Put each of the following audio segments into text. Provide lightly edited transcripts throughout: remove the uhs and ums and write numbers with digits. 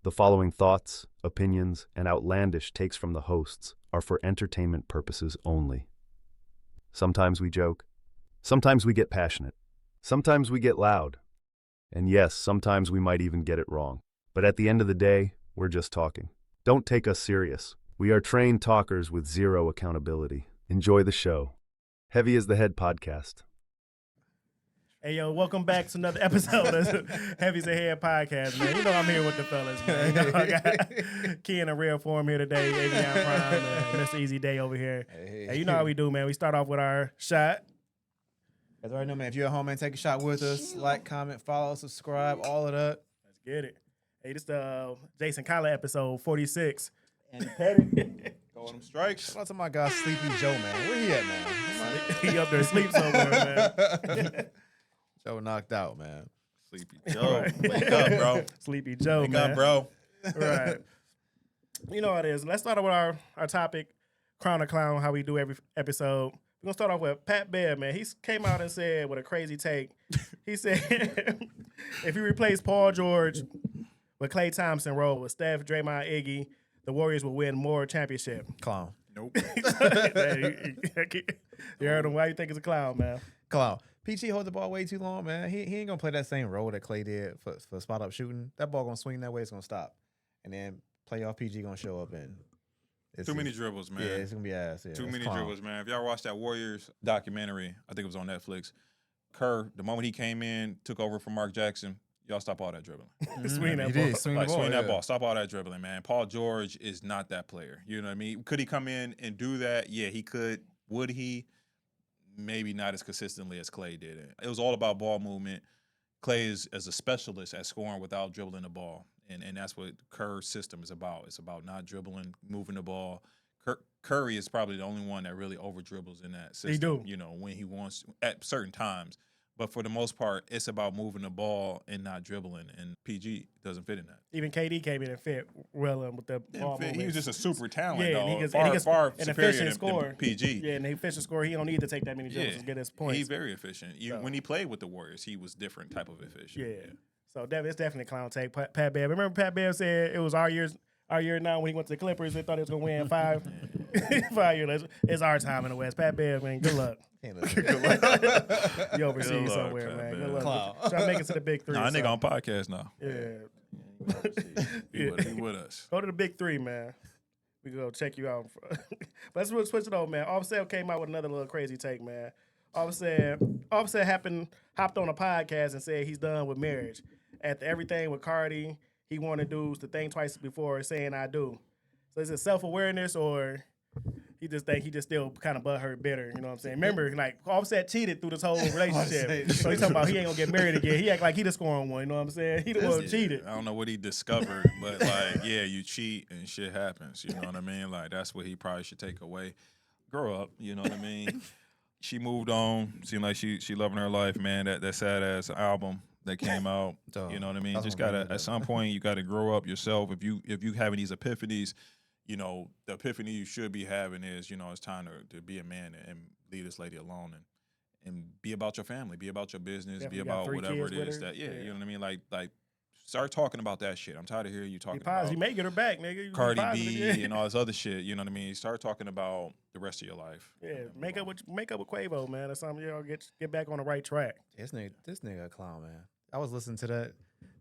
The following thoughts, opinions, and outlandish takes from the hosts are for entertainment purposes only. Sometimes we joke, sometimes we get passionate, sometimes we get loud, and yes, sometimes we might even get it wrong. But at the end of the day, we're just talking. Don't take us serious. We are trained talkers with zero accountability. Enjoy the show. Heavy as the Head podcast. Hey, yo, welcome back to another episode of Heavy's Ahead podcast, man. You know I'm here with the fellas, man. You know, I got Key in a real form here today, Avion Prime, and Mr. Easy Day over here. Hey, you know how we do, man. We start off with our shot. As I already know, man, if you're at home, man, take a shot with us. Like, comment, follow, subscribe, all of that. Let's get it. Hey, this is the Jason Collar episode 46. And Petty. Going them strikes. Shout out to my guy, Sleepy Joe, man. Where he at, man? He up there asleep somewhere, man. Joe knocked out, man. Sleepy Joe. Wake up, bro. Sleepy Joe, Wake man. up, bro. Right. You know how it is. Let's start off with our topic, Crown or Clown, how we do every episode. We're going to start off with Pat Beverley, man. He came out and said with a crazy take. He said if you replace Paul George with Klay Thompson role with Steph, Draymond, Iggy, the Warriors will win more championship. Clown. Nope. You heard him. Why you think it's a clown, man? Clown. PG holds the ball way too long, man. He ain't going to play that same role that Klay did for spot-up shooting. That ball going to swing that way. It's going to stop. And then playoff PG going to show up and Too many dribbles, man. Yeah, it's going to be ass. Yeah, Too many dribbles, man. If y'all watched that Warriors documentary, I think it was on Netflix, Kerr, the moment he came in, took over from Mark Jackson, y'all stop all that dribbling. Swing that He ball. did. Swing the ball. Swing that ball. Stop all that dribbling, man. Paul George is not that player. You know what I mean? Could he come in and do that? Yeah, he could. Would he? Maybe not as consistently as Klay did it. It was all about ball movement. Klay is as a specialist at scoring without dribbling the ball. And that's what Kerr's system is about. It's about not dribbling, moving the ball. Curry is probably the only one that really over dribbles in that system. He do. You know, when he wants at certain times. But for the most part, it's about moving the ball and not dribbling. And PG doesn't fit in that. Even KD came in and fit well with the ball movement. He was just a super talent, Yeah, though. and he gets far an superior efficient than score. PG. Yeah, and the efficient score, he don't need to take that many dribbles to get his points. He's very efficient. When he played with the Warriors, he was different type of efficient. Yeah. So it's definitely a clown take. Pat Bev. Remember Pat Bev said it was our year now when he went to the Clippers. They thought he was going to win 5 years. It's our time in the West. Pat Bev, man, good luck. You overseas somewhere, Pat man. Bev. Good luck. Clown. Try to make it to the big three. Nah, that nigga on podcast now. Yeah. He with us. Go to the big three, man. We go check you out. But let's switch it over, man. Offset came out with another little crazy take, man. Offset hopped on a podcast and said he's done with marriage. After everything with Cardi, he wanted dudes to think twice before saying I do. So is it self-awareness or he just still kind of butthurt bitter, you know what I'm saying? Remember, like, Offset cheated through this whole relationship. So he's talking about he ain't going to get married again. He act like he the scoring one, you know what I'm saying? He the one who cheated. I don't know what he discovered, but, like, yeah, you cheat and shit happens, you know what I mean? Like, that's what he probably should take away. Grow up, you know what I mean? She moved on. Seemed like she loving her life, man. That sad-ass album that came out, you know what I mean? Just gotta, at some point, you got to grow up yourself. If you having these epiphanies, you know, the epiphany you should be having is, you know, it's time to be a man and leave this lady alone and be about your family, be about your business, be about whatever it is that, you know what I mean? Like start talking about that shit. I'm tired of hearing you talking about. You may get her back, nigga. Cardi B and all this other shit, you know what I mean? Start talking about the rest of your life. Yeah, make up with Quavo, man, or something. Y'all get back on the right track. This nigga a clown, man. I was listening to that.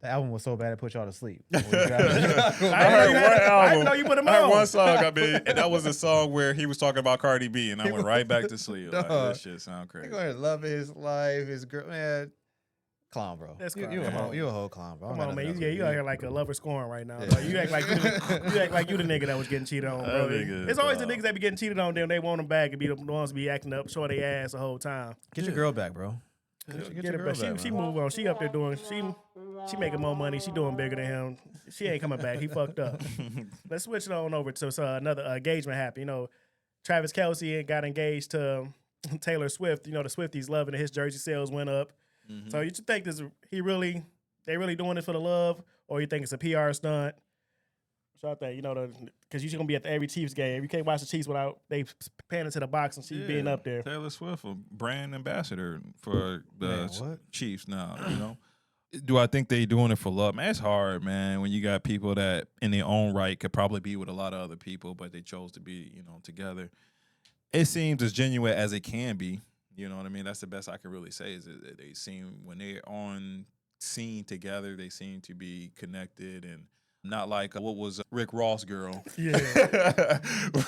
The album was so bad it put y'all to sleep. I heard one album. I didn't know you put him I heard on. one song, and that was the song where he was talking about Cardi B, and I went right back to sleep. Like, that shit sound crazy. He go ahead, love his life, his girl, man. Clown, bro. That's you a whole clown, bro. Come on, man. You out here like a lover scoring right now. Yeah. Like, you act like you the nigga that was getting cheated on, bro. It's always the niggas that be getting cheated on, then they want them back and be the ones be acting up, showing their ass the whole time. Get your girl back, bro. Get her back. She moved on. She up there doing. She making more money. She doing bigger than him. She ain't coming back. He fucked up. Let's switch it on over to another engagement happened. You know, Travis Kelce got engaged to Taylor Swift. You know, the Swifties loving it. His jersey sales went up. Mm-hmm. So you think they really doing this for the love, or you think it's a PR stunt? So I think, you know, because you're going to be at every Chiefs game. You can't watch the Chiefs without they panning to the box and she being up there. Taylor Swift, a brand ambassador for the Chiefs now, you know. Do I think they doing it for love? Man, it's hard, man, when you got people that in their own right could probably be with a lot of other people, but they chose to be, together. It seems as genuine as it can be. You know what I mean? That's the best I can really say is that they seem, when they're on scene together, they seem to be connected and not like what was Rick Ross girl. Yeah.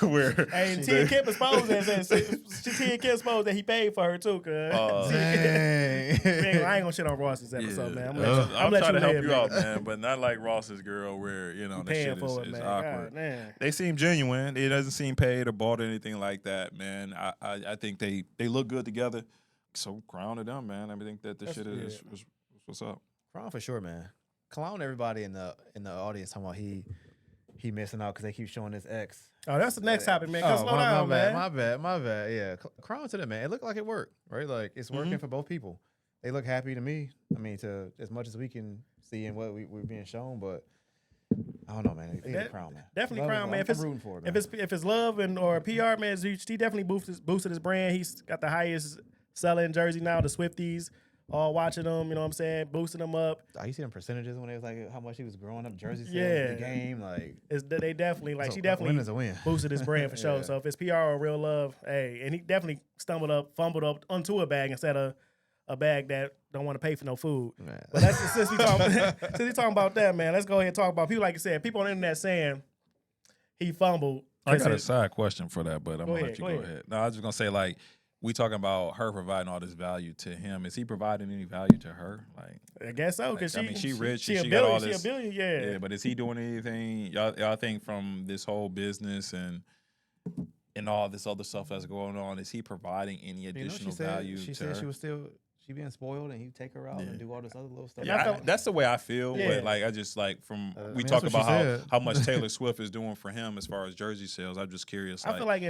Where Hey, Tia Kemp exposed that he paid for her too, cuz. Man, I ain't gonna shit on Ross's episode, man. I'm trying to help you out, man, but not like Ross's girl where, that shit is awkward. God, they seem genuine. It doesn't seem paid or bought or anything like that, man. I think they look good together. So crown to them, man. I think that this shit is what's up. Crown for sure, man. Clown everybody in the audience talking about he missing out because they keep showing his ex. Oh, that's the next topic, man. Slow down, man. My bad. Yeah, crown to them, man. It looked like it worked, right? Like it's working for both people. They look happy to me. I mean, to as much as we can see in what we're being shown, but I don't know, man. They need crown, man. Definitely crown, man. I'm rooting for it, man. If it's love or PR, man, he definitely boosted his brand. He's got the highest selling jersey now. The Swifties all watching them, you know what I'm saying, boosting them up. You see them percentages when it was like how much he was growing up jersey sales in the game, like they definitely she a definitely win is a win. boosted his brand for sure. So if it's PR or real love, hey, and he definitely fumbled up onto a bag instead of a bag that don't want to pay for no food. Man. But that's since we talking about that, man. Let's go ahead and talk about people like you said. People on the internet saying he fumbled. I got a side question for that, but I'm gonna let you go ahead. No, I was just gonna say we talking about her providing all this value to him. Is he providing any value to her? I guess so, because she rich. She got all this. She a billion, yeah. But is he doing anything? Y'all think from this whole business and all this other stuff that's going on, is he providing any additional value to her? She said she being spoiled and he take her out and do all this other little stuff. Yeah, that's the way I feel. Yeah. But I just we talk about how much Taylor Swift is doing for him as far as jersey sales. I'm just curious. I feel like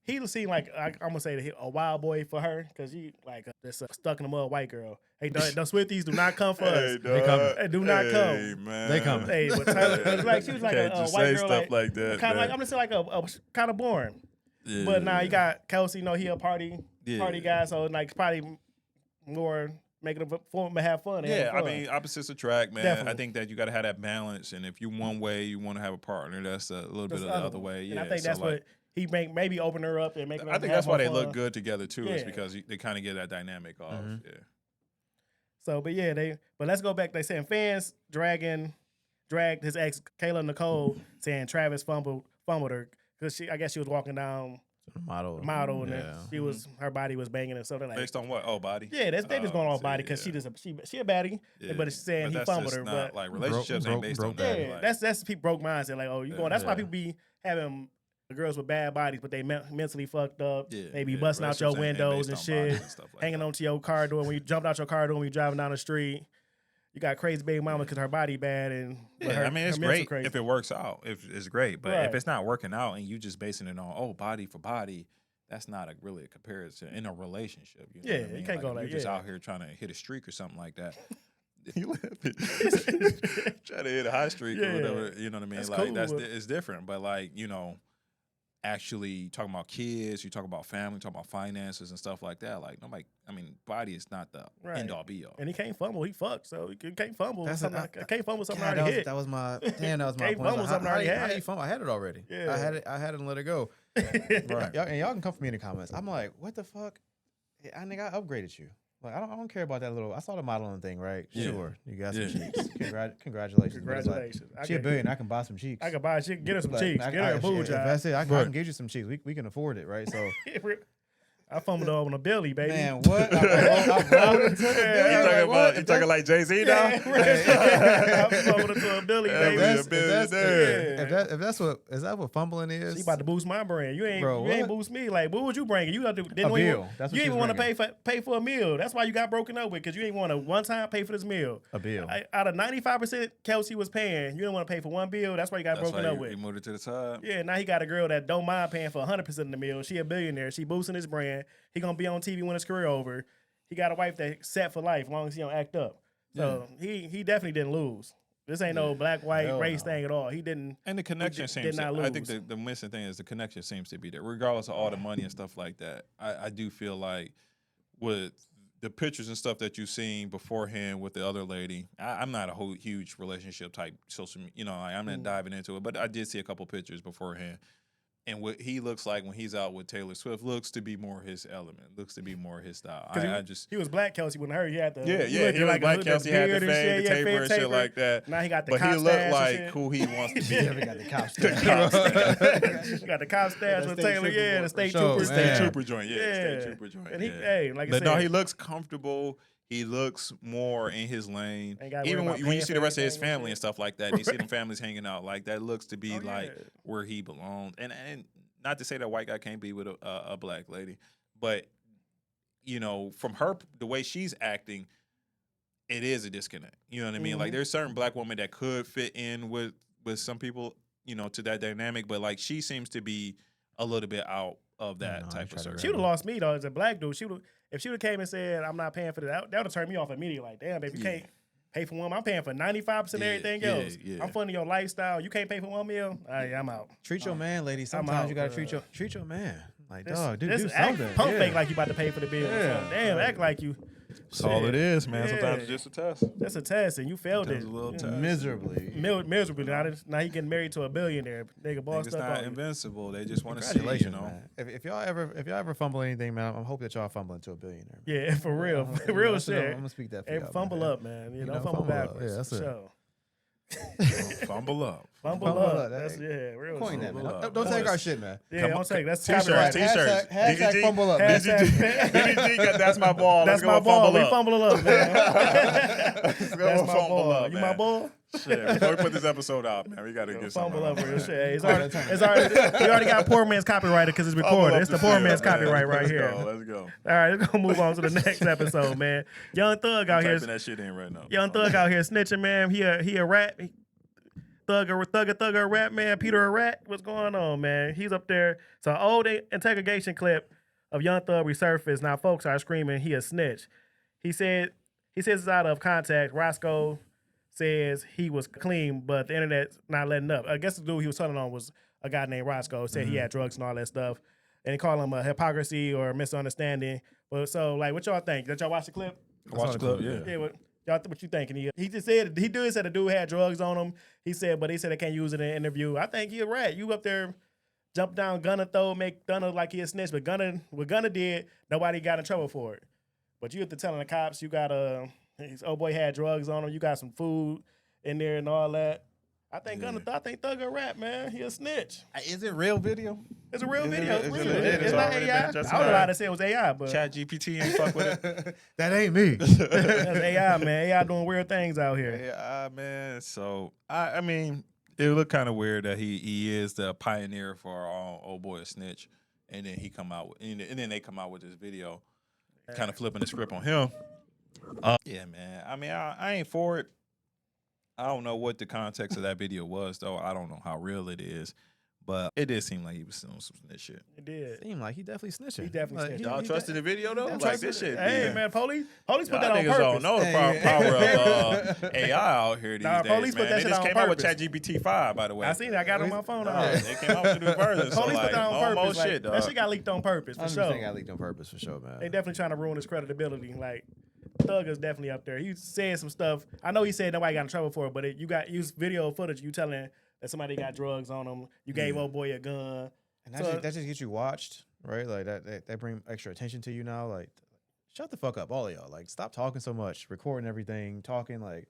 he seemed like I'm gonna say a wild boy for her because he this stuck in the mud white girl. Hey, the Swifties do not come for us. They come. Hey, do not come. Man. They come. Hey, but Taylor, she was like a white girl. Stuff like that. Kind of I'm gonna say a kind of boring. Yeah. But now you got Kelce. He a party guy, so probably more making them have fun. Yeah, I mean opposites attract, man. Definitely. I think that you got to have that balance, and if you one way, you want to have a partner that's a little bit of the other way. Yeah, and I think that's what. He maybe open her up and make her. I think that's why they look good together too, is because they kind of get that dynamic off. Mm-hmm. Yeah. So, but let's go back. They saying fans dragged his ex Kayla Nicole, saying Travis fumbled her because I guess she was walking down the model, and then her body was banging and something like. Based on what? Oh, body. Yeah, they just going off body because she a baddie, but she's saying he fumbled her. But like relationships ain't based on that. Yeah, that's people broke mindset. Like, oh, you going? That's why people be having girls with bad bodies, but they mentally fucked up. Yeah, they be busting out your windows and shit, hanging onto your car door when you jumped out your car door when you driving down the street. You got crazy baby mama because her body bad and I mean it's great if it works out. If it's great, but if it's not working out and you just basing it on body for body, that's not really a comparison in a relationship. You know what I mean? You can't go like you're just out here trying to hit a streak or something like that. You laughing? Try to hit a high streak or whatever. You know what I mean? That's cool, it's different, but actually talking about kids, you talk about family, talk about finances and stuff like that. Like nobody, I mean, body is not the end all be all. And he can't fumble. He fucked, so he can't fumble. I can't fumble something I already hit. That was my point. Fumble something I already had. How do you fumble? I had it already. Yeah. I had it and let it go. Right. Y'all can come for me in the comments. I'm like, what the fuck? I think I upgraded you. Like I don't care about that little. I saw the modeling thing, right? Yeah. Sure, you got some cheeks. Congratulations. Congratulations. She a billion. I can buy some cheeks. I can buy. She can get her some cheeks. Get her a boob job. That's it. I can get you some cheeks. We can afford it, right? So. I fumbled on a Billy, baby. Man, what? You talking like Jay-Z now? I fumbled into a Billy, baby. If that's what fumbling is? She about to boost my brand. You ain't boost me. Like, what would you bring? You didn't even want to pay for a meal. That's why you got broken up with, because you ain't want to one time pay for this meal. A bill. Out of 95% Kelce was paying, you didn't want to pay for one bill. That's why you got broken up with. He moved it to the side. Yeah, now he got a girl that don't mind paying for 100% of the meal. She a billionaire. She boosting his brand. He gonna be on TV when his career over. He got a wife that set for life, as long as he don't act up. So he definitely didn't lose. This ain't no black white race thing at all. He didn't. And the connection seems. I think the missing thing is the connection seems to be there, regardless of all the money and stuff like that. I do feel like with the pictures and stuff that you've seen beforehand with the other lady, I'm not a whole huge relationship type social, I'm not diving into it, but I did see a couple pictures beforehand. And what he looks like when he's out with Taylor Swift looks to be more his element, looks to be more his style. He was Black Kelce when I heard he had the he was like Black Kelce, had the fade, the taper and shit like that. Now he got the but cop he looked stash like and shit. who he wants to be. He never got the cop stash. You got the cop stash with Taylor, the state sure, trooper, State trooper joint, state trooper joint. And he, like I but said, no, he looks comfortable. He looks more in his lane. Even when you see the rest of his family and stuff like that, and you see them families hanging out, like that looks to be where he belongs. And not to say that white guy can't be with a black lady, but from her, the way she's acting, it is a disconnect. You know what I mean? Like there's certain black women that could fit in with some people, to that dynamic, but like she seems to be a little bit out of that type of circle. She would have lost me though as a black dude. If she would have came and said, I'm not paying for that would have turned me off immediately. Like, damn, baby, you can't pay for one. I'm paying for 95% of everything else. I'm funding your lifestyle. You can't pay for one meal. I'm out. Treat your man, lady. Sometimes you gotta treat your man. Like, dog, do something. Pump fake like you about to pay for the bill. Yeah. Damn, act like you. That's all it is, man. Sometimes it's just a test. That's a test, and you failed it. A little test. Miserably. Miserably. Now he getting married to a billionaire. Nigga, boss It's stuff not on invincible. They just want to see, Man. If y'all ever fumble anything, man, I hope that y'all fumble into a billionaire. Yeah, for real. Real shit. I'm gonna speak that for y'all. Fumble up, man. Don't fumble backwards. Yeah, that's it. Fumble up. Fumble up. That's real Coin shit. that, man. Don't take our shit, man. Yeah, don't take. That's T-shirts. copyright. Hashtag fumble up. DDG, that's my ball. That's my ball. We fumble up, man. That's my ball. You my ball? Shit, before we put this episode out, man, we gotta get something. Fumble up real shit. It's already. We already got poor man's copyrighted because it's recorded. It's the poor man's copyright right here. Let's go. All right, let's go move on to the next episode, man. Young Thug out here. Typing that shit in right now. Young Thug out here snitching, man. He a rat. Thugger rap, man. Peter a rat. What's going on, man? He's up there. So an old interrogation clip of Young Thug resurfaced. Now folks are screaming he a snitch. He says it's out of context. Roscoe says he was clean, but the internet's not letting up. I guess the dude he was telling on was a guy named Roscoe. Said he had drugs and all that stuff, and he called him a hypocrisy or a misunderstanding. But so, like, what y'all think? Did y'all watch the clip? Watch the clip, yeah. What you thinking? He just said he said the dude had drugs on him. He said they can't use it in an interview. I think you're right. You up there, jump down, Gunna throw, make Gunna like he a snitch. But what Gunna did, nobody got in trouble for it. But you have to telling the cops you got his old boy had drugs on him. You got some food in there and all that. I think Thug a rap, man. He a snitch. Is it real video? It's a real video. It's real. It's It's not already AI. I been was justified. allowed to say it was AI, but Chat GPT ain't fuck with it. That ain't me. that's AI, man. AI doing weird things out here. Yeah, man. So I mean, it would look kind of weird that he is the pioneer for our old boy a snitch, and then he come out with, and then they come out with this video, kind of flipping the script on him. Yeah, man. I mean, I ain't for it. I don't know what the context of that video was, though. I don't know how real it is. But it did seem like he was doing some snitch shit. It did. Seemed like he definitely snitching. He definitely snitching. Y'all trusted the video, though? Like, this shit. Hey, man, police put that Y'all on niggas purpose. don't know the power of AI out here these days, police put man. that They shit just on came out with purpose. ChatGPT 5, by the way. I seen it. I got it on my phone. They came out with the new version. So Police like, put that on no more purpose. Like, shit, dog. that shit got leaked on purpose, for sure. Got leaked on purpose, for sure, man. They definitely trying to ruin his credibility. Like, Thug is definitely up there. He said some stuff. I know he said nobody got in trouble for it, but you got used video footage. You telling that somebody got drugs on him. You gave old boy a gun. And that just gets you watched, right? Like that bring extra attention to you now. Like, shut the fuck up, all of y'all. Like, stop talking so much, recording everything, talking. Like,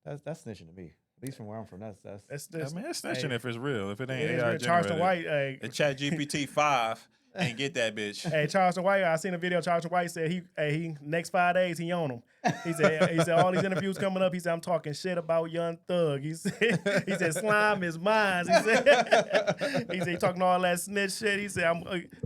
that's snitching to me. At least from where I'm from, that's I mean, it's snitching if it's real. If it ain't it's AI real. Charleston generated. White, And ChatGPT 5 and get that bitch. Hey, Charleston White, I seen a video. Charleston White said he next 5 days he on them. He said all these interviews coming up. He said I'm talking shit about Young Thug. He said slime is mine. He said he talking all that snitch shit. He said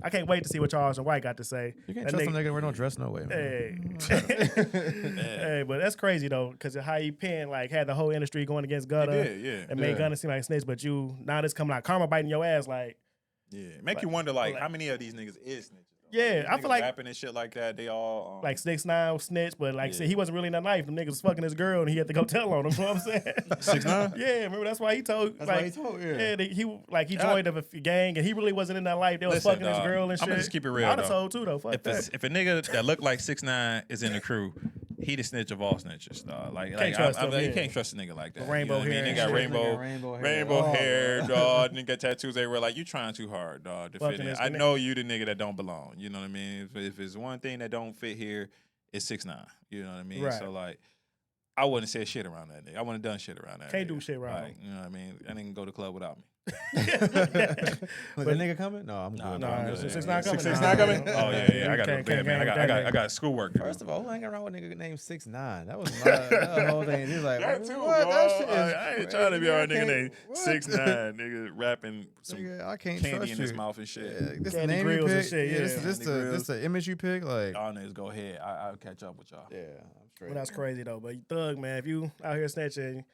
I can't wait to see what Charleston White got to say. You can't trust some nigga wear no dress, no way, man. Hey, but that's crazy though, because how he pinned had the whole industry going against Gunna. And made Gunna seem like a snitch, but now this coming out karma biting your ass like. Yeah, make you wonder how many of these niggas is snitches. Yeah, I feel like rapping and shit like that. They all like 6ix9ine snitch, but like I said, he wasn't really in that life. Them niggas was fucking his girl, and he had to go tell on him. You know what I'm saying? 6ix9ine. Yeah, remember that's why he told. That's like, why he told. he joined a gang, and he really wasn't in that life. They was Listen, fucking his girl and shit. I'm gonna just keep it real. I'd have told too though. Fuck that. If a nigga that look like 6ix9ine is in the crew, he the snitch of all snitches, dog. Like, Can't trust him, you yeah. can't trust a nigga like that. Rainbow you know what hair I mean? and They got shit. rainbow hair, dog. Nigga tattoos everywhere. Like, you trying too hard, dog, to fit Fucking in. his I nigga. know you the nigga that don't belong. You know what I mean? If it's one thing that don't fit here, it's 6ix9ine. You know what I mean? Right. So like, I wouldn't say shit around that nigga. I wouldn't have done shit around that. Can't nigga. do shit around Like, him. you know what I mean? That nigga can go to the club without me. Was that nigga coming? No, I'm good. Nah, I'm it's good. 6ix9ine coming. 6ix9ine coming? Nah, Oh yeah. I got can't to man. I got schoolwork to do. First of all, who hanging around with a nigga named 6ix9ine? That was my whole thing. He's like, That too, what? bro. That shit is I ain't trying to be our crazy. nigga named What? 6ix9ine, nigga rapping some Nigga, I can't candy trust in you. his mouth and shit. Yeah, this the Candy name you grills and pick. shit, yeah. This Candy the image you pick. Like, Y'all niggas go ahead. I'll catch up with y'all. yeah, I'm straight. Well, that's crazy though. But you thug, man. If you out here snitching, at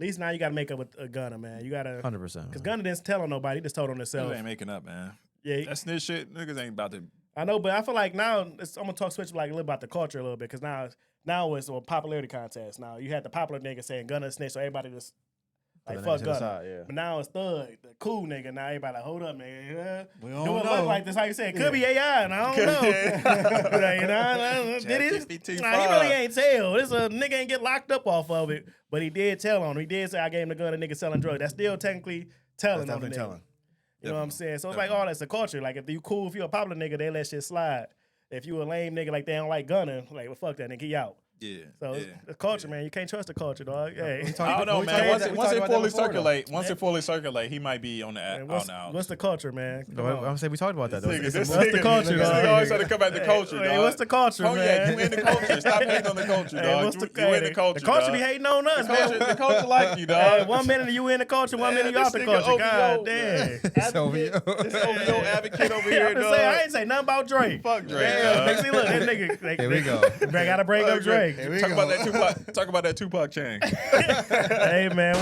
least now you gotta make up with a Gunner, man. You gotta 100%. because Gunner didn't tell on nobody. He just told on himself. Niggas ain't making up, man. Yeah, That snitch shit, niggas ain't about to. I know, but I feel like now I'm gonna switch like a little about the culture a little bit because now it's a popularity contest. Now you had the popular nigga saying Gunner snitch, so everybody just like fuck Gunner. Yeah. But now it's Thug, the cool nigga. Now everybody like, hold up, nigga. We Do don't it know. look like this? How you say it? Could be AI, and I don't know. Like, you know, did it? ChatGPT Nah, he really ain't tell. This a nigga ain't get locked up off of it, but he did tell on him. He did say I gave him the gun. A nigga selling drugs. That's still technically telling on the nigga. telling. You know what I'm saying? So it's like, oh, that's a culture. Like, if you cool, if you a popular nigga, they let shit slide. If you a lame nigga, like, they don't like Gunner, like, well, fuck that nigga, he out. Yeah. So yeah. it's the culture, man. You can't trust the culture, dog. Hey. I don't know, We man. talked Once it about that fully before, though. circulate, he might be on the Man, out now. what's the culture, man? Come on. I'm saying we talked about that though. This It's a- What's the culture, This dog? nigga always trying to come back to culture, Hey, dog. what's the culture, Oh man? yeah, you in the culture. Stop hating on the culture, Hey, dog. what's You in the culture, The culture dog. be hating on us, man. The culture like you, Hey, dog. 1 minute you in the culture, 1 minute you this out the nigga culture. OVO, God man. damn. It's OVO. This OVO advocate over Yeah, here, I'm just dog. saying, I ain't say nothing about Drake. Fuck Drake, Damn, dog. see, look, that nigga. Here we go. They gotta break up Drake. Here we Talk go. about that Tupac. Talk about that Tupac chain. Hey man,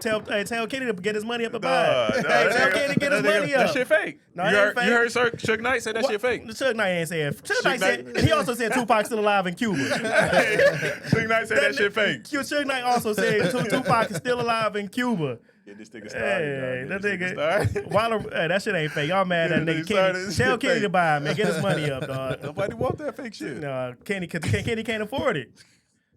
tell Kenny to get his money up and buy it. Hey, tell Kenny to get his money up. That shit fake. No, you it ain't heard fake. Suge Knight say that shit fake. Suge Knight ain't saying. Suge Knight Knight- said, and he also said Tupac still alive in Cuba. Suge Knight said that shit fake. Suge Knight also said Tupac is still alive in Cuba. Get this nigga Hey, started. that dog. Get this nigga. started. Hey, that shit ain't fake. Y'all mad at Yeah, nigga they started Kenny. this Tell shit Kenny fake. to buy it, man. Get his money up, dog. Nobody want that fake shit. No, Kenny can't afford it.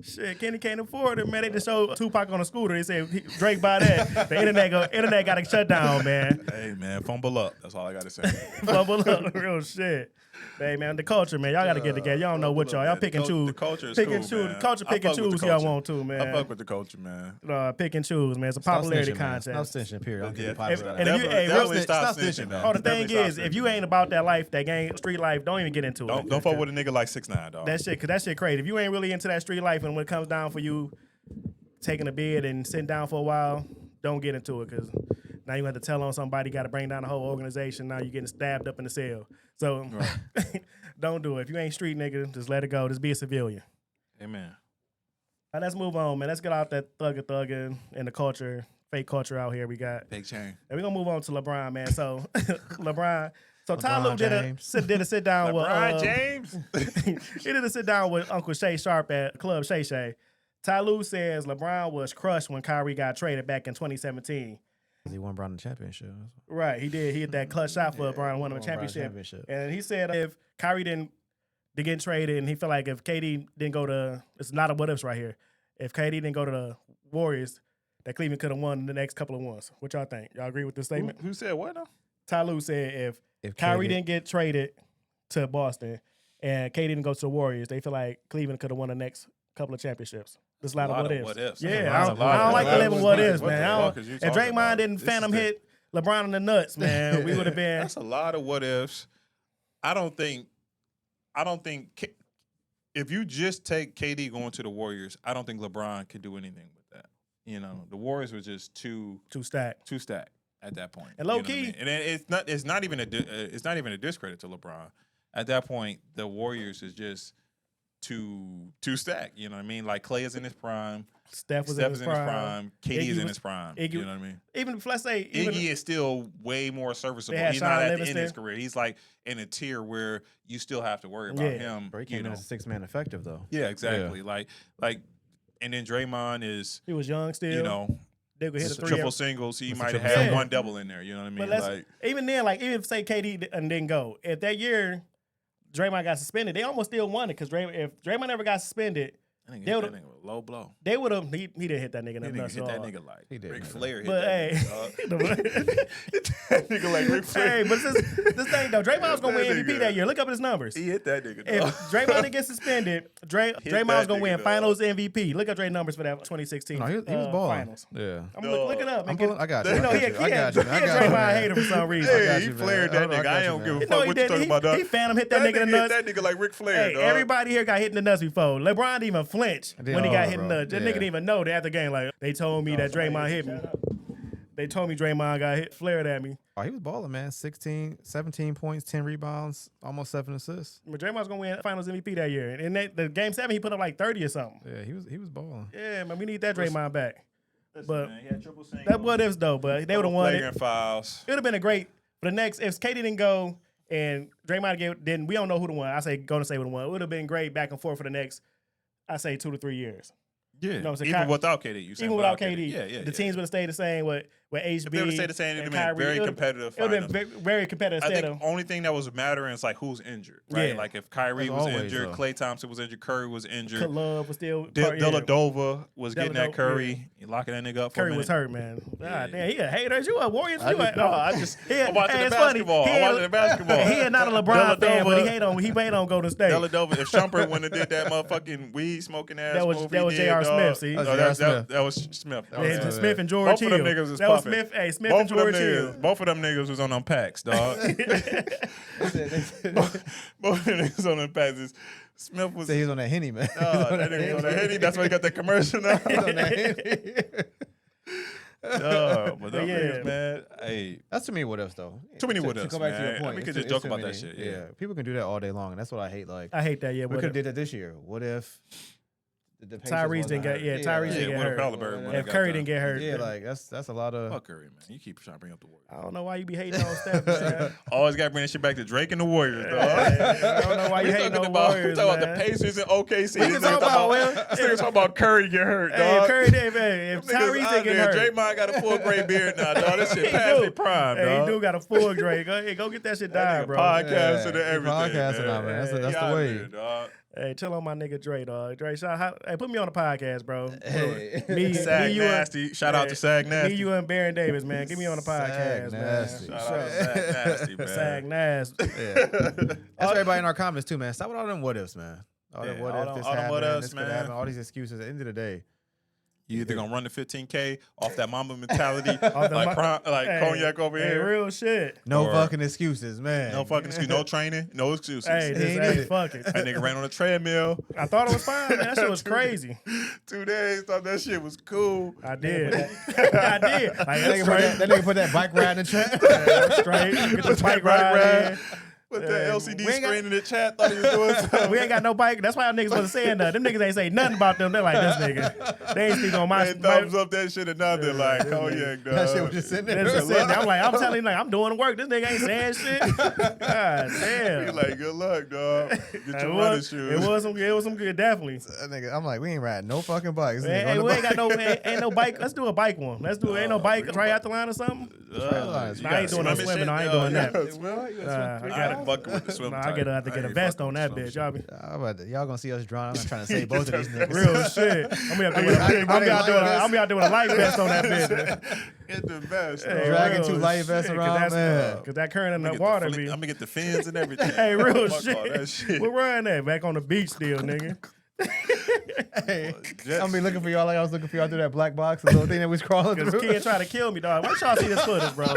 Shit, Kenny can't afford it, man. They just showed Tupac on a scooter. They said Drake buy that. The internet got to shut down, man. Hey man, fumble up. That's all I gotta say. Bubble up, real shit. Hey man, the culture, man. Y'all got to get together. Y'all don't know what y'all. Y'all pick and choose. The culture is Pick cool, and choose. man. The culture I pick and fuck with choose the y'all culture. want to, man. I fuck with the culture, man. Pick and choose, man. It's a Stop popularity snitching, man. contest. Stop snitching, period. I'm Yeah, getting if- popular. and if you- hey, Definitely real stop snitching, snitching, man. Oh, the thing Definitely is, stop if snitching. you ain't about that life, that game, street life, don't even get into it. Don't fuck with a nigga like 6ix9ine, dog. That shit, cause that shit crazy. If you ain't really into that street life, and when it comes down for you taking a bid and sitting down for a while, don't get into it, cause now you have to tell on somebody, got to bring down the whole organization. Now you're getting stabbed up in the cell. So don't do it. If you ain't street nigga, just let it go. Just be a civilian. Amen. Now let's move on, man. Let's get out that thugging and the culture, fake culture out here we got. Fake chain. And we're gonna move on to LeBron, man. So LeBron. So Ty Lue LeBron did James. a sit down with LeBron James. he did a sit down with Uncle Shay Sharp at Club Shay Shay. Ty Lue says LeBron was crushed when Kyrie got traded back in 2017. He won Brown the championship. Right, he did. He hit that clutch shot for LeBron, won him a championship. And he said if Kyrie didn't get traded, and he felt like if KD didn't go to, it's a lot of what ifs right here. If KD didn't go to the Warriors, that Cleveland could have won the next couple of ones. What y'all think? Y'all agree with this statement? Who said what now? Ty Lue said if If Kyrie KD didn't get traded to Boston and KD didn't go to the Warriors, they feel like Cleveland could have won the next couple of championships. There's a lot of what ifs. Yeah, I don't like to live in what ifs, man. I don't- If Draymond didn't phantom hit LeBron in the nuts, man, we would have been. That's a lot of what ifs. I don't think if you just take KD going to the Warriors, I don't think LeBron could do anything with that. You know, the Warriors were just too stacked at that point. And low You know what I key- mean? And it's not even a discredit to LeBron. At that point, the Warriors is just to stack. You know what I mean? Like Klay is in his prime. Steph was Steph in is his in his prime. prime. KD is in his prime. Iggy, you know what I mean? Even let's say Iggy is still way more serviceable. They had He's Sean not at the Livingston. end of his career. He's like in a tier where you still have to worry about him. He came in as a 6-man effective though. Yeah, exactly. Like, and then Draymond is, he was young still. you know, they could hit a three triple singles. He might have triple had single. one double in there. You know what I mean? But Like, even then, like even if say KD didn't go, if that year Draymond got suspended, they almost still won it because if Draymond never got suspended, I think that nigga was a low blow. they would have. He didn't hit that nigga. He didn't hit that nigga like He did, Ric man. Flair hit But that hey, nigga, dog. Hit that nigga like Ric Flair. hey, but this thing though, Draymond's gonna win That MVP nigga. that year. Look up his numbers. He hit that nigga, If dog. Draymond didn't get suspended, Draymond's that gonna nigga, win dog. Finals MVP. Look up Dre numbers for that 2016 No, he was balling. Finals. Yeah. I'm look it up. I Man. got you. You know, he a Draymond hater for some reason. got Hey, he you, man. flared that I nigga. got I you, don't man. give a You know fuck he what you did. talking about, dog. He phantom hit that nigga in the nuts. Hit that nigga like Ric Flair, Hey, dog. everybody here got hit in the nuts before. LeBron didn't even flinch did when he got all, hit in bro. the nuts. That Yeah. nigga didn't even know that after the game. Like, they told me that Draymond hit me. They told me Draymond got hit, flared at me. Oh, he was balling, man. 17 points, 10 rebounds, almost 7 assists. But Draymond's gonna win Finals MVP that year. And the game 7, he put up like 30 or something. Yeah, he was balling. Yeah, man, we need that Draymond back. But Man, he had triple singles. that what ifs though. But they would have won it. Flagrant fouls. It would have been a great for the next. If KD didn't go and Draymond then we don't know who the won. I say Golden State would have won. It would have been great back and forth for the next. I say 2 to 3 years. Yeah, know, so even without KD. You saying Even without KD, Yeah. the teams would have stayed the same with HB. If they would have stayed the same, it would and have been Kyrie. very competitive. It would have finals. been very competitive. I Instead think of only thing that was mattering is like who's injured, right? Yeah. Like if Kyrie That's was always, injured, though. Klay Thompson was injured, Curry was injured, Love was still Deladova was getting that Deladova, Curry, locking that nigga up for a Curry minute. was hurt, man. God damn, he a hater. You a Warriors? I'm watching the basketball. I'm watching the basketball. He is not a LeBron fan, but Deladova- he made on Golden State. Deladova, if Shumpert wouldn't have did that motherfucking weed smoking ass That was- move that he was did, J.R. dog. Smith, see? No, That's J.R. that was Smith. That Yeah, was Smith and George Both Hill. of them niggas was That was puffing. Smith and George Hill. Both of them niggas was on them packs, dog. Both of them niggas on them packs. Smith was. Say he's on that Henny, man. That nigga was on the Henny. That's why he got that commercial now. He's on that Henny. But them Yeah. niggas, man. Hey, That's too many what ifs, though. Too many To- what ifs, To go back to man. your point, We could it's just too- joke it's too about that many. shit, yeah. People can do that all day long, and that's what I hate. Like I hate that. Yeah, we but could have did that this year. What if the Pacers Tyrese won didn't the- get- yeah, Tyrese yeah, didn't get what if hurt. Halliburton would've if got Curry done? didn't get hurt, Yeah, like that's a lot of. Fuck Curry, man. You keep trying to bring up the Warriors. I don't know why you be hating on Steph, man. Always got to bring that shit back to Drake and the Warriors, dog. I don't know why you We hating talking on about, Warriors, talking man. about the Pacers and OKC. We can talk about, well, this nigga talking about Curry get hurt, dog. Hey, if Curry did, if Them niggas Tyrese out didn't get there. hurt, Draymond got a full gray beard now, dog. That shit He past do. their prime, hey, dog. he do got a full Drake. Go get that shit That done, nigga bro. podcasting and Yeah, everything, podcasting man. now, man. That's He the out way. there, dog. Hey, tell on my nigga Dre, dog. Dre, hey, put me on the podcast, bro. Hey. me, Sag you, and- Nasty. Shout out to Sag Nasty. Me, you, and Baron Davis, man. Get me on the podcast, Sag man. Nasty. Shout out to Sag Nasty, man. Sag Nasty. That's everybody in our comments too, man. Stop with all them what ifs, man. All Yeah, them what all if them- this all them happened, what ifs, this could man. happen, all these excuses. At the end of the day, You either gonna run the 15K off that Mamba mentality, the like Hey, Cognac over hey, here. real shit. no Or- fucking excuses, man. No fucking excuse, no training, no excuses. Hey, He this ain't ain't it. fuck it. That nigga ran on a treadmill. I thought it was fine, man. That shit was crazy. 2 days, thought that shit was cool. I did. I did. Like, that's straight. That nigga put that bike ride in the track. That's straight. Get the bike ride in. With the Yeah, LCD we ain't got- screen in the chat, thought he was doing something. We ain't got no bike. That's why y'all niggas wasn't saying nothing. Them niggas ain't say nothing about them. They're like, this nigga. They ain't speak on my They thumbs up that shit and nothing like Cognac, dog. That shit was just sitting there. This is sitting there. I'm telling you, like, I'm doing work. This nigga ain't saying shit. God He damn. like, good luck, dog. Get your running shoes. It was some good, definitely. That nigga, I'm like, we ain't riding no fucking bikes. Hey, we ain't got no, ain't no bike. Let's do a bike one. Ain't no bike triathlon or something. I ain't doing no swimming. I ain't doing that. I I fucking with the swim. I have to get a vest on that bitch. Y'all be Y'all gonna see us drawing. I'm not trying to say both of these niggas. real shit. I'm out doing a life vest on that bitch. Get the best. Hey, Dragging real 2 life vests shit, around, man. Cause that current in the water I'm be. gonna get the fins and everything. Hey, real Fuck all that shit. We're running that back on the beach still, nigga. Hey, I'm gonna be looking for y'all like I was looking for y'all through that black box, the little thing that was crawling Cause through. Ken tried to kill me, dog. Why y'all see this footage, bro?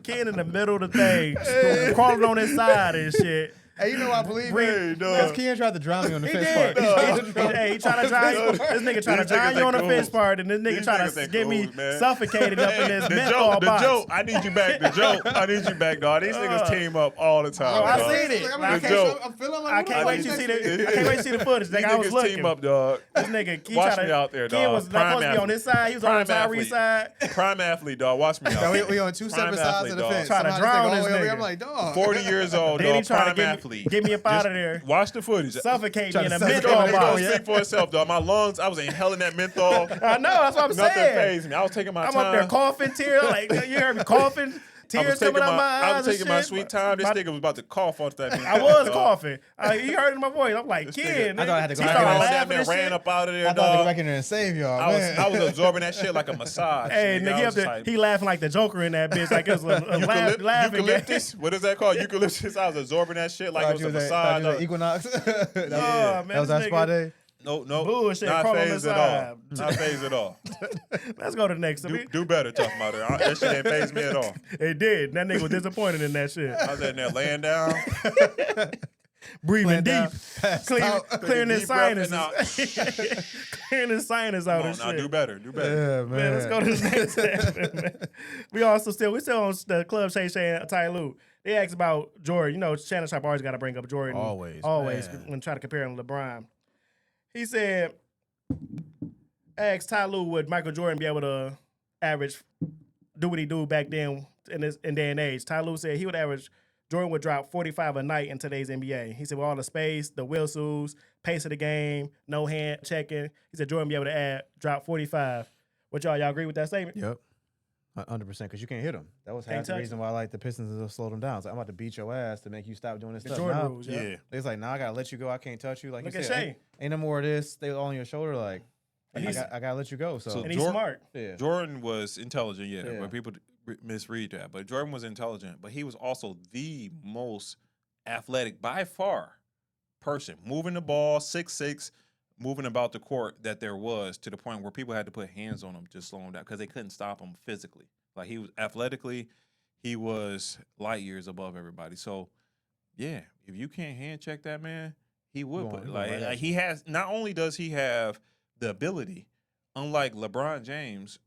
Ken in the middle of the thing, crawling on his side and shit. Hey, you know I believe it. dog. Because Ken tried to drown me on the He fence did. part. He tried to drown. This nigga trying to drown you on the fish part, and this nigga These trying niggas to think get me cools, man. suffocated up in this The menthol box. joke. I need you back. The joke. I need you back, dog. These niggas team up all the time. Bro, I dog. seen it. Like, The joke. I'm feeling like I can't wait to see the. I can't wait to see the footage. These Nigga, I was niggas looking. team up, dog. This nigga, he Watch tried me to, out there, Ken dog. was not supposed to be on his side. He was on Tyree's side. Prime athlete, dog. Watch me out. we on two separate Prime sides of the athlete, fence. Trying to Somebody drown all the this way over nigga. here. I'm like, dog. 40 years old, Then he dog. trying Prime to athlete. get me up out Just of there. Watch the footage. Suffocate Trying me in to a suffocate menthol me. It's gonna box. speak for itself, dog. My lungs, I was inhaling that menthol. I know, that's what I'm Nothing saying. fazed me. I was taking my I'm time. up there coughing, tears. Like, you heard me coughing, I was tears coming out my eyes. I was taking and my shit. sweet time. This nigga was about to cough off that. I was coughing. He heard it in my voice. I'm like, This kid. I thought I had to go He back started in there. that laughing man and ran shit. up out of there, I thought I'd go dog. back in there and save y'all. I was absorbing that shit like a massage. Hey, nigga. I nigga, was just like, he laughing like the Joker in that bitch. Like it was a laughing game. eucalyptus? What is that called? Eucalyptus? I was absorbing that shit like it was a massage. Equinox. man, that was our this spot nigga- day. No, Bullshit, not crawl on the phased at side. all. Not phased at all. Let's go to the next. Do better, Tough Mudder. That shit ain't phased me at all. It did. That nigga was disappointed in that shit. I was in there laying down. Breathing deep, clearing his Deep breath and sinuses, clearing his sinus out Come on, and now shit. do better. Do better. Yeah, Man, let's go to the next segment, man. We still on the Club Shay Shay and Ty Lue. They asked about Jordan. You know, Shannon Sharp always got to bring up Jordan. Always, man. when try to compare him to LeBron. He said, asked Ty Lue, would Michael Jordan be able to do what he do back then in day and age? Ty Lue said he would average. Jordan would drop 45 a night in today's NBA. He said with all the space, the whistles, pace of the game, no hand checking, he said Jordan would be able to drop 45. What y'all agree with that statement? Yep. 100%, because you can't hit them. That was Can't half the touch reason why like the Pistons have slowed them down. So I'm about to beat your ass to make you stop doing this The stuff. Jordan Now, rules, Yeah. it's like, now I gotta let you go. I can't touch you. Like Look you at said, Shea. ain't no more of this. Stay all on your shoulder. Like And I gotta let you go. So, And he's smart. yeah. Jordan was intelligent, yeah, Yeah. but people misread that. But Jordan was intelligent, but he was also the most athletic by far person, moving the ball, 6'6", moving about the court that there was, to the point where people had to put hands on him to slow him down because they couldn't stop him physically. Like he was athletically, he was light years above everybody. So, yeah, if you can't hand check that man, he would put like he has. Not only does he have the ability, unlike LeBron James,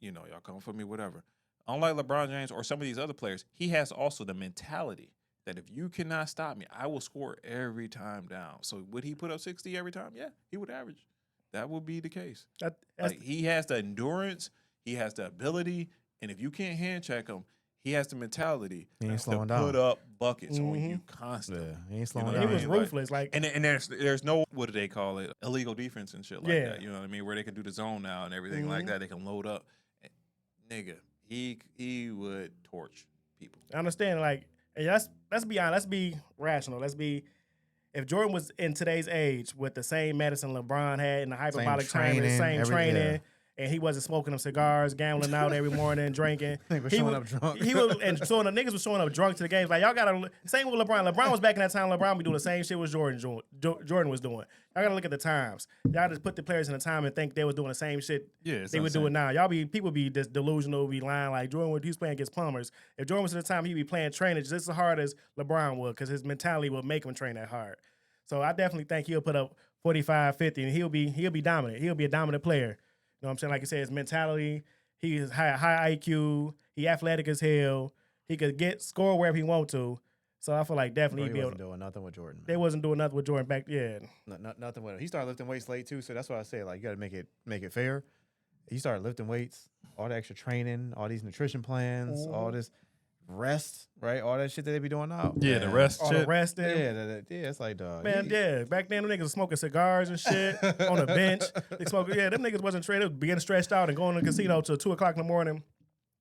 you know, y'all come for me, whatever. Unlike LeBron James or some of these other players, he has also the mentality that if you cannot stop me, I will score every time down. So would he put up 60 every time? Yeah, he would average. That would be the case. Like, he has the endurance, he has the ability, and if you can't hand check him, he has the mentality He ain't to slowing down. put up buckets on you constantly. Yeah, he ain't slowing know And down. he was Like- ruthless. Like, And there's no, what do they call it, illegal defense and shit like Yeah. that. You know what I mean? Where they can do the zone now and everything like that. They can load up. Nigga, he would torch people. I understand. Like, and let's be honest. Let's be rational. If Jordan was in today's age with the same medicine LeBron had in the hyperbolic training, training, training, and he wasn't smoking them cigars, gambling out every morning, drinking. Nigga was he showing was- up drunk. He was, and showing the niggas was showing up drunk to the games. Like, y'all gotta, same with LeBron. LeBron was back in that time. LeBron be doing the same shit was Jordan was doing. Y'all gotta look at the times. Y'all just put the players in the time and think they was doing the same shit they would do it now. People be just delusional, be lying. Like Jordan, when he was playing against plumbers, if Jordan was at the time, he'd be playing training just as hard as LeBron would, because his mentality would make him train that hard. So I definitely think he'll put up 45, 50, and he'll be dominant. He'll be a dominant player. You know what I'm saying? Like I said, his mentality, he is high IQ, he athletic as hell, he could score wherever he want to. So I feel like definitely he'd He be able wasn't to. doing nothing with Jordan. They wasn't doing nothing with Jordan back then. Nothing with him. He started lifting weights late too, so that's why I said like you got to make it fair. He started lifting weights, all the extra training, all these nutrition plans, all this rest, right? All that shit that they be doing now. Yeah, the rest All shit. the resting. Yeah, it's like dog. Man, yeah. Back then, them niggas was smoking cigars and shit on the bench. They smoking. Yeah, them niggas wasn't trained. They was getting stretched out and going to the casino till 2 o'clock in the morning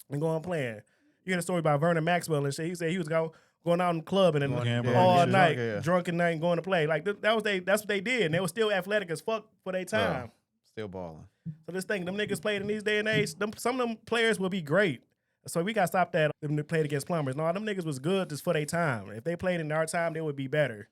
and going playing. You hear the story about Vernon Maxwell and shit. He said he was going out in the club and then all night, drunk and night, and going to play. Like that's what they did. And they were still athletic as fuck for their time. Still balling. So this thing, them niggas played in these day and age. Some of them players will be great. So we got to stop that. Them that played against plumbers. No, them niggas was good just for their time. If they played in our time, they would be better.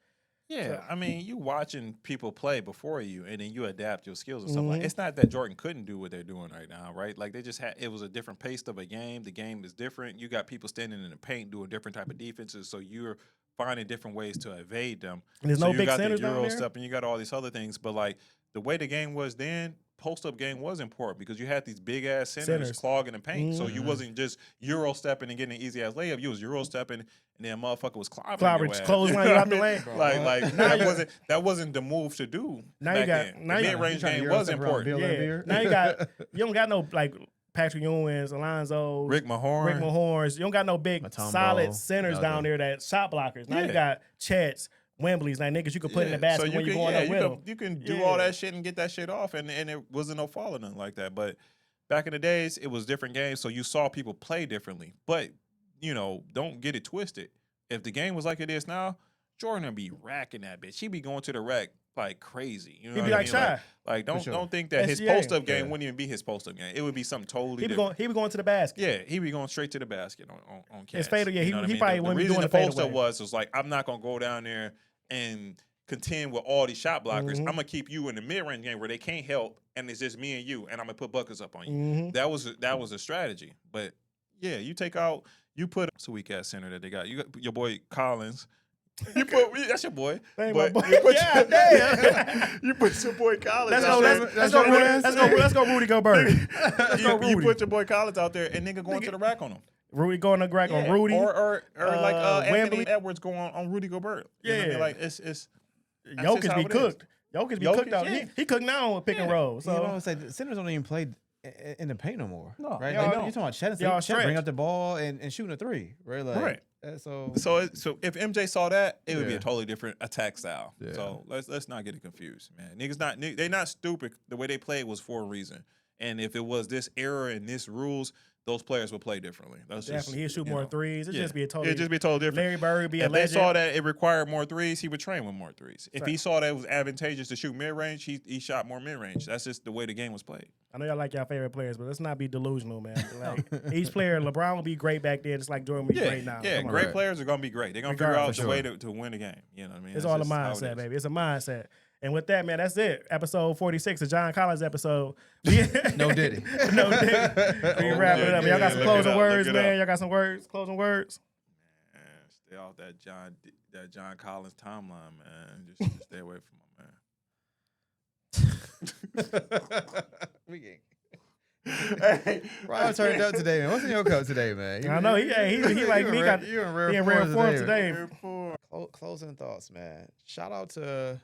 Yeah, I mean, you watching people play before you, and then you adapt your skills and stuff. Like, it's not that Jordan couldn't do what they're doing right now, right? Like, they just had, it was a different pace of a game. The game is different. You got people standing in the paint doing different type of defenses, so you're finding different ways to evade them. And there's so no you big got centers the down Euro there? step and you got all these other things. But like the way the game was then, post-up game was important because you had these big-ass centers clogging the paint. So you wasn't just Euro stepping and getting an easy-ass layup. You was Euro stepping and then motherfucker was clobbering your ass. Clothesline You know out the what I lane. mean? Like that wasn't the move to do. Now back you got- then. now The you- mid-range you tryna game Euro was step around important. Bill Yeah. Laimbeer? Now you don't got no like Patrick Ewings, Alonzo, Rick Mahorn. Mahorns. You don't got no big Matumbo. solid centers down Okay. there that shot blockers. Now Yeah. you got Chets, Wembleys, like niggas you could put in the basket when you're going up with them. You can do Yeah. all that shit and get that shit off, and it wasn't no fall or nothing like that. But back in the days, it was different games, so you saw people play differently. But, don't get it twisted. If the game was like it is now, Jordan would be racking that bitch. He'd be going to the rack like crazy. You know He'd what be I like mean? Shy. Like For sure. don't think that his SGA. post-up game Yeah. wouldn't even be his post-up game. It would be something totally He be different. going to the basket. Yeah, he be going straight to the basket on His cats. fader, yeah, You know what I he mean? probably the wouldn't be reason doing the the post-up fadeaway. was like, I'm not going to go down there and contend with all these shot blockers. Mhm. I'm going to keep you in the mid-range game where they can't help, and it's just me and you, and I'm going to put buckets up on you. Mhm. That was a strategy. But, yeah, you put a weak-ass center that they got. You got your boy Collins. That's your boy. That ain't But my boy. you put Yeah, your- damn. You put your boy Collins Let's out go. there. Let's go. Rudy Gobert. Let's go. You Rudy. put your boy Collins out there, and nigga going to the rack on him. Rudy going to rack on Yeah, Rudy. or like Anthony Wembley. Edwards going on Rudy Gobert. You know what I mean? Yeah. Like it's just Jokic how be it is. cooked. Jokic be Jokic, cooked out. yeah. He cooked now with pick and roll. So I So would say the centers don't even play in the paint no more. No, right? they Like, don't. you're talking about Chet. Y'all Chet bring stretch. up the ball and shooting a three, right? Like, Right. So So if MJ saw that, it would be Yeah. a totally different attack style. Yeah. So let's not get it confused, man. They not stupid. The way they played was for a reason. And if it was this era and this rules, those players would play differently. That's definitely he'll just, shoot you more know. threes. It'd Yeah. just be a totally. It'd just be totally different. Larry Bird would be a If they legend. saw that it required more threes, he would train with more threes. If he Right. saw that it was advantageous to shoot mid-range, he shot more mid-range. That's just the way the game was played. I know y'all like y'all favorite players, but let's not be delusional, man. Like each player, LeBron will be great back then, just like Jordan will be great now. Yeah, Come on. great Right. players are gonna be great. They're gonna Regardless, figure out for the way sure. to win the game. You know what I mean? It's That's all a just how it mindset, is. baby. It's a mindset. And with that, man, that's it. Episode 46, the John Collins episode. no Diddy. No Diddy. We wrap it up. Y'all got some Look it closing up, words, look it man. up. Y'all got some words, closing words. Man, stay off that John Collins timeline, man. Just stay away from we get. Hey, Rob turned up today, man. What's in your cup today, man? I know he like me. Got you in rare he in rare form today. today. Closing thoughts, man. Shout out to.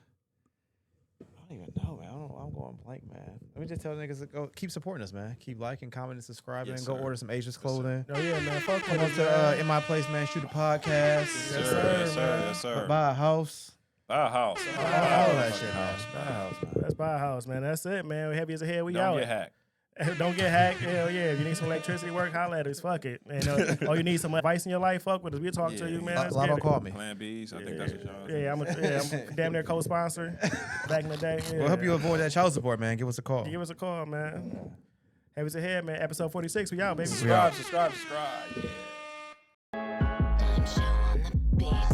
I don't even know, man. I'm going blank, man. Let me just tell niggas to go keep supporting us, man. Keep liking, commenting, subscribing, Yes, and go sir. order some Asia's clothing. Oh yeah, man. Fuck Come with up us, to man. In My Place, man. Shoot a podcast. Yes, Yes, sir, sir. Yes, sir. man. Yes, sir. Buy a house. Buy a house. All that shit, man. Buy a house, man. Let's buy a house, man. That's it, man. We heavy as a head. We Don't out. get hacked. Don't get hacked. Hell yeah. If you need some electricity work, holla at us. Fuck it. And or you need some advice in your life, fuck with us. We'll talk to you, man. Let's Lotto get it. call me. Plan B's. I think that's what y'all. Yeah, I'm damn near co-sponsor back in the day. Yeah. We'll help you avoid that child support, man. Give us a call. Give us a call, man. Heavy as a head, man. Episode 46. We out, baby. We out. Subscribe. Yeah. Show on the beat.